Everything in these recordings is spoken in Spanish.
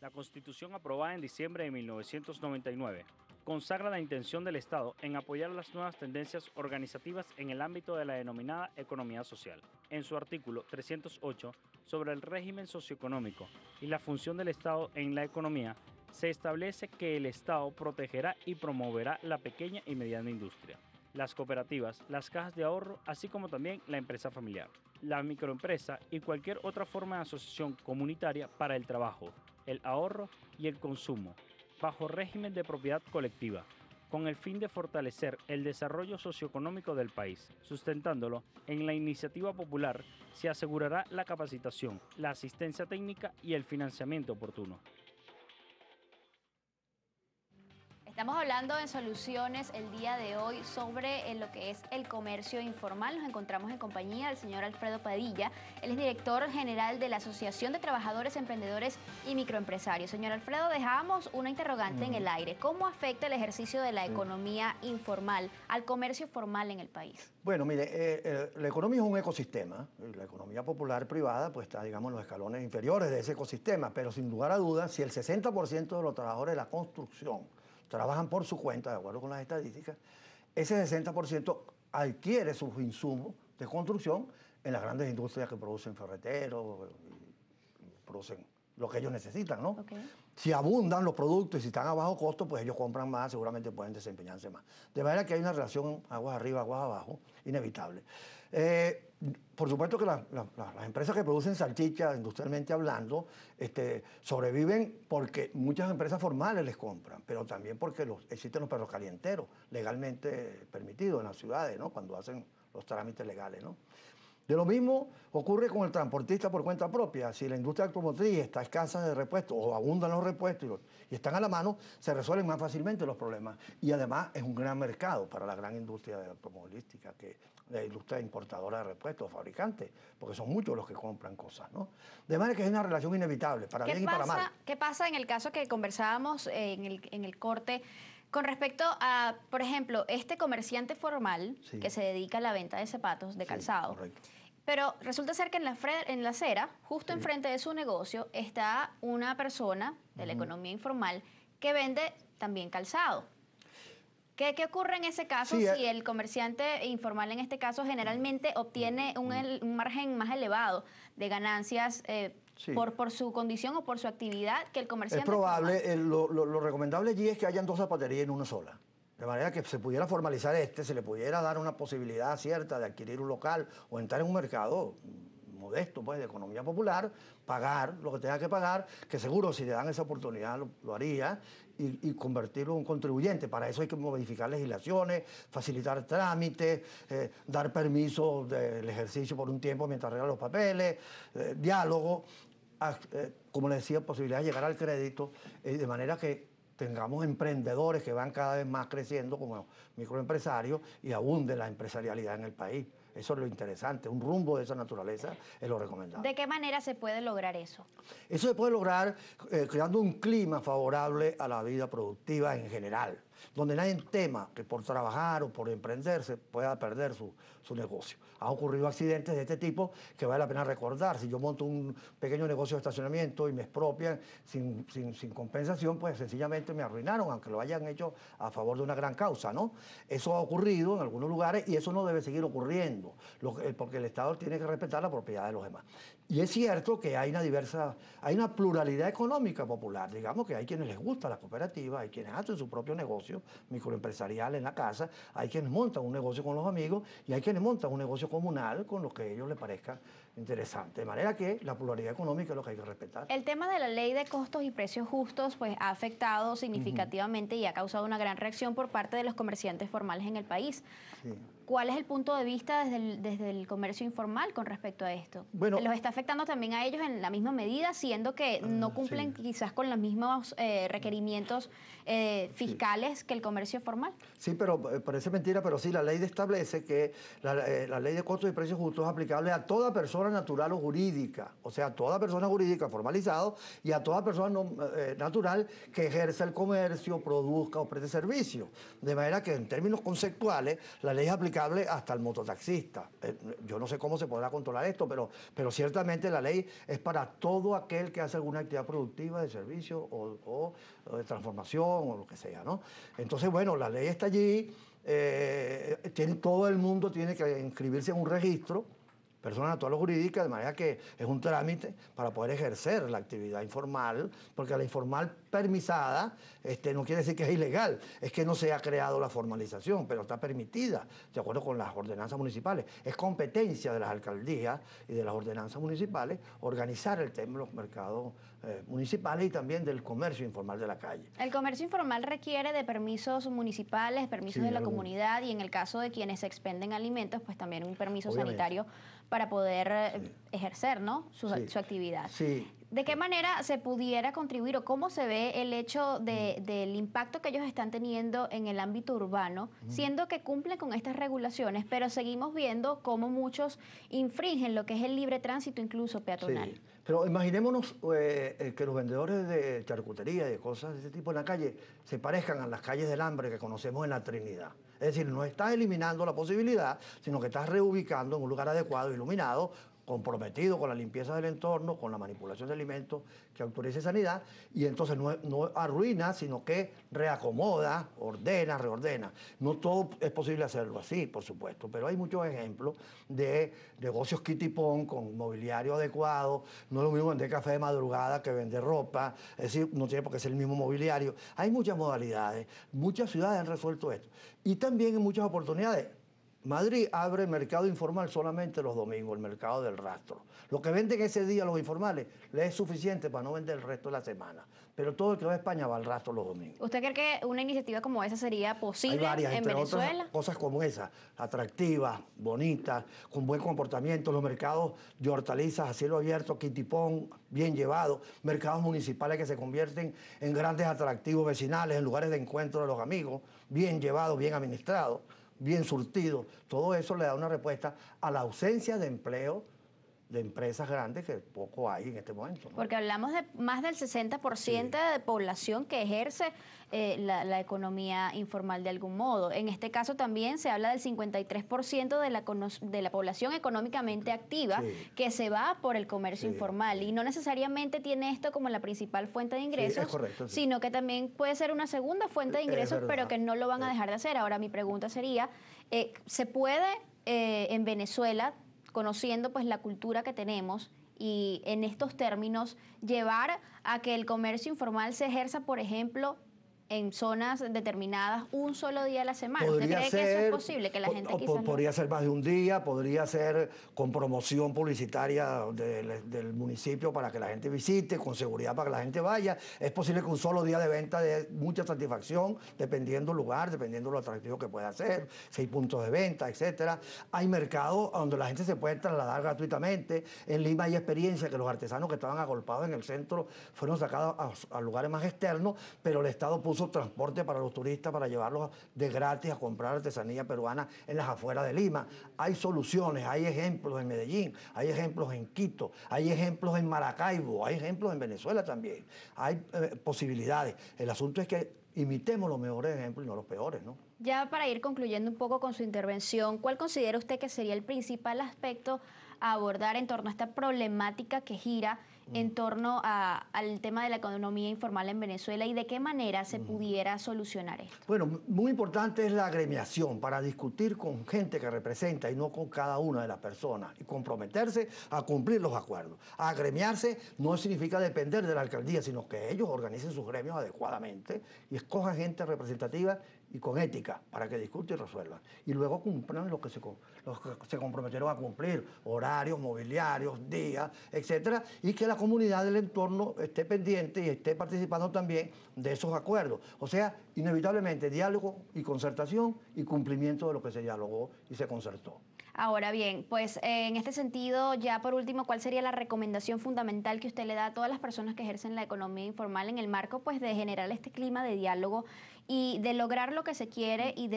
La Constitución aprobada en diciembre de 1999 consagra la intención del Estado en apoyar las nuevas tendencias organizativas en el ámbito de la denominada economía social. En su artículo 308 sobre el régimen socioeconómico y la función del Estado en la economía, se establece que el Estado protegerá y promoverá la pequeña y mediana industria, las cooperativas, las cajas de ahorro, así como también la empresa familiar, la microempresa y cualquier otra forma de asociación comunitaria para el trabajo, el ahorro y el consumo, bajo régimen de propiedad colectiva, con el fin de fortalecer el desarrollo socioeconómico del país. Sustentándolo en la iniciativa popular, se asegurará la capacitación, la asistencia técnica y el financiamiento oportuno. Estamos hablando en Soluciones el día de hoy sobre lo que es el comercio informal. Nos encontramos en compañía del señor Alfredo Padilla. Él es director general de la Asociación de Trabajadores, Emprendedores y Microempresarios. Señor Alfredo, dejábamos una interrogante en el aire. ¿Cómo afecta el ejercicio de la economía informal al comercio formal en el país? Bueno, mire, la economía es un ecosistema. La economía popular privada pues está, digamos, en los escalones inferiores de ese ecosistema, pero sin lugar a dudas, si el 60% de los trabajadores de la construcción trabajan por su cuenta, de acuerdo con las estadísticas, ese 60% adquiere sus insumos de construcción en las grandes industrias que producen ferreteros, y producen lo que ellos necesitan, ¿no? Okay. Si abundan los productos y si están a bajo costo, pues ellos compran más, seguramente pueden desempeñarse más. De manera que hay una relación aguas arriba, aguas abajo, inevitable. Por supuesto que las empresas que producen salchichas, industrialmente hablando, sobreviven porque muchas empresas formales les compran, pero también porque existen los perros calienteros legalmente permitidos en las ciudades, ¿no? Cuando hacen los trámites legales, ¿no? De lo mismo ocurre con el transportista por cuenta propia. Si la industria automotriz está escasa de repuestos o abundan los repuestos y están a la mano, se resuelven más fácilmente los problemas. Y además es un gran mercado para la gran industria de automovilística, que la industria importadora de repuestos, fabricantes, porque son muchos los que compran cosas, ¿no? De manera que es una relación inevitable, para bien y para mal. ¿Qué pasa en el caso que conversábamos en el corte? Con respecto a, por ejemplo, este comerciante formal que se dedica a la venta de zapatos, de calzado, correcto. Pero resulta ser que en la acera, justo enfrente de su negocio, está una persona de la economía informal que vende también calzado. ¿Qué ocurre en ese caso si el comerciante informal en este caso generalmente obtiene un margen más elevado de ganancias por su condición o por su actividad que el comerciante formal? Es probable, lo recomendable allí es que hayan dos zapaterías en una sola. De manera que se pudiera formalizar se le pudiera dar una posibilidad cierta de adquirir un local o entrar en un mercado modesto, pues, de economía popular, pagar lo que tenga que pagar, que seguro si le dan esa oportunidad lo haría, y convertirlo en un contribuyente. Para eso hay que modificar legislaciones, facilitar trámites, dar permiso del ejercicio por un tiempo mientras arreglan los papeles, diálogo, como le decía, posibilidad de llegar al crédito, de manera que tengamos emprendedores que van cada vez más creciendo como microempresarios y abunde la empresarialidad en el país. Eso es lo interesante, un rumbo de esa naturaleza es lo recomendable. ¿De qué manera se puede lograr eso? Eso se puede lograr creando un clima favorable a la vida productiva en general, donde nadie tema que por trabajar o por emprenderse pueda perder su negocio. Ha ocurrido accidentes de este tipo que vale la pena recordar. Si yo monto un pequeño negocio de estacionamiento y me expropian sin compensación, pues sencillamente me arruinaron, aunque lo hayan hecho a favor de una gran causa, ¿no? Eso ha ocurrido en algunos lugares y eso no debe seguir ocurriendo, porque el Estado tiene que respetar la propiedad de los demás. Y es cierto que hay una pluralidad económica popular. Digamos que hay quienes les gusta la cooperativa, hay quienes hacen su propio negocio microempresarial en la casa, hay quienes montan un negocio con los amigos y hay quienes montan un negocio comunal con lo que a ellos les parezca interesante. De manera que la pluralidad económica es lo que hay que respetar. El tema de la ley de costos y precios justos pues ha afectado significativamente y ha causado una gran reacción por parte de los comerciantes formales en el país. Sí. ¿Cuál es el punto de vista desde el comercio informal con respecto a esto? Bueno, ¿los está afectando también a ellos en la misma medida, siendo que no cumplen quizás con los mismos requerimientos fiscales que el comercio formal? Sí, pero parece mentira, pero sí, la ley establece que la ley de costos y precios justos es aplicable a toda persona persona natural o jurídica, o sea, a toda persona jurídica formalizado y a toda persona natural que ejerza el comercio, produzca o preste servicio. De manera que en términos conceptuales la ley es aplicable hasta el mototaxista. Yo no sé cómo se podrá controlar esto, pero ciertamente la ley es para todo aquel que hace alguna actividad productiva de servicio o de transformación o lo que sea, ¿no? Entonces, bueno, la ley está allí, todo el mundo tiene que inscribirse en un registro, persona natural o jurídica, de manera que es un trámite para poder ejercer la actividad informal, porque la informal permisada no quiere decir que es ilegal, es que no se ha creado la formalización, pero está permitida, de acuerdo con las ordenanzas municipales. Es competencia de las alcaldías y de las ordenanzas municipales organizar el tema de los mercados municipales y también del comercio informal de la calle. El comercio informal requiere de permisos municipales, permisos de la comunidad y en el caso de quienes expenden alimentos, pues también un permiso sanitario para poder ejercer, ¿no? su actividad. Sí. ¿De qué manera se pudiera contribuir o cómo se ve el hecho del impacto que ellos están teniendo en el ámbito urbano, siendo que cumplen con estas regulaciones, pero seguimos viendo cómo muchos infringen lo que es el libre tránsito, incluso peatonal? Sí. Pero imaginémonos que los vendedores de charcutería y de cosas de ese tipo en la calle se parezcan a las calles del hambre que conocemos en la Trinidad. Es decir, no estás eliminando la posibilidad, sino que estás reubicando en un lugar adecuado, iluminado, comprometido con la limpieza del entorno, con la manipulación de alimentos que autorice sanidad, y entonces no arruina, sino que reacomoda, ordena, reordena. No todo es posible hacerlo así, por supuesto, pero hay muchos ejemplos de negocios kitipón con mobiliario adecuado. No es lo mismo vender café de madrugada que vender ropa, es decir, no tiene por qué ser el mismo mobiliario. Hay muchas modalidades, muchas ciudades han resuelto esto, y también en muchas oportunidades. Madrid abre mercado informal solamente los domingos, el mercado del rastro. Lo que venden ese día los informales les es suficiente para no vender el resto de la semana. Pero todo el que va a España va al rastro los domingos. ¿Usted cree que una iniciativa como esa sería posible Hay varias, en entre Venezuela? Otras cosas como esa, atractivas, bonitas, con buen comportamiento, los mercados de hortalizas a cielo abierto, kitipón, bien llevados, mercados municipales que se convierten en grandes atractivos vecinales, en lugares de encuentro de los amigos, bien llevados, bien administrados, bien surtido. Todo eso le da una respuesta a la ausencia de empleo de empresas grandes que poco hay en este momento, ¿no? Porque hablamos de más del 60% de población que ejerce la economía informal de algún modo. En este caso también se habla del 53% de la población económicamente activa que se va por el comercio informal y no necesariamente tiene esto como la principal fuente de ingresos, es correcto, sino que también puede ser una segunda fuente de ingresos, pero que no lo van a dejar de hacer. Ahora mi pregunta sería, ¿se puede en Venezuela, conociendo pues la cultura que tenemos y en estos términos, llevar a que el comercio informal se ejerza, por ejemplo, en zonas determinadas un solo día a la semana? ¿Usted cree que eso es posible? Que la gente quizás podría ser más de un día, podría ser con promoción publicitaria del municipio para que la gente visite, con seguridad para que la gente vaya. Es posible que un solo día de venta dé mucha satisfacción, dependiendo del lugar, dependiendo de lo atractivo que pueda ser, 6 puntos de venta, etcétera. Hay mercados donde la gente se puede trasladar gratuitamente. En Lima hay experiencia que los artesanos que estaban agolpados en el centro fueron sacados a lugares más externos, pero el Estado puso transporte para los turistas para llevarlos de gratis a comprar artesanía peruana en las afueras de Lima. Hay soluciones, hay ejemplos en Medellín, hay ejemplos en Quito, hay ejemplos en Maracaibo, hay ejemplos en Venezuela también. Hay posibilidades. El asunto es que imitemos los mejores ejemplos y no los peores, ¿no? Ya para ir concluyendo un poco con su intervención, ¿cuál considera usted que sería el principal aspecto a abordar en torno a esta problemática que gira en torno al tema de la economía informal en Venezuela y de qué manera se pudiera solucionar esto? Bueno, muy importante es la agremiación para discutir con gente que representa y no con cada una de las personas y comprometerse a cumplir los acuerdos. Agremiarse no significa depender de la alcaldía, sino que ellos organicen sus gremios adecuadamente y escojan gente representativa y con ética para que discutan y resuelvan. Y luego cumplan lo que se comprometieron a cumplir, horarios, mobiliarios, días, etcétera, y que la comunidad del entorno esté pendiente y esté participando también de esos acuerdos. O sea, inevitablemente diálogo y concertación y cumplimiento de lo que se dialogó y se concertó. Ahora bien, pues en este sentido, ya por último, ¿cuál sería la recomendación fundamental que usted le da a todas las personas que ejercen la economía informal en el marco pues de generar este clima de diálogo y de lograr lo que se quiere y de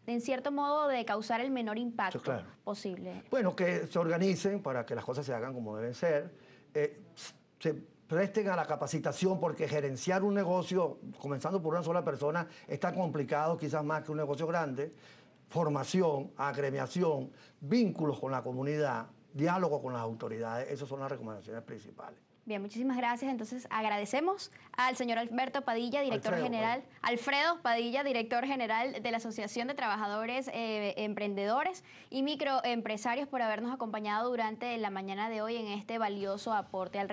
en cierto modo de causar el menor impacto posible? Bueno, que se organicen para que las cosas se hagan como deben ser, se presten a la capacitación, porque gerenciar un negocio, comenzando por una sola persona, es tan complicado, quizás más que un negocio grande. Formación, agremiación, vínculos con la comunidad, diálogo con las autoridades, esas son las recomendaciones principales. Bien, muchísimas gracias. Entonces agradecemos al señor Alberto Padilla, Alfredo Padilla, director general de la Asociación de Trabajadores Emprendedores y Microempresarios, por habernos acompañado durante la mañana de hoy en este valioso aporte al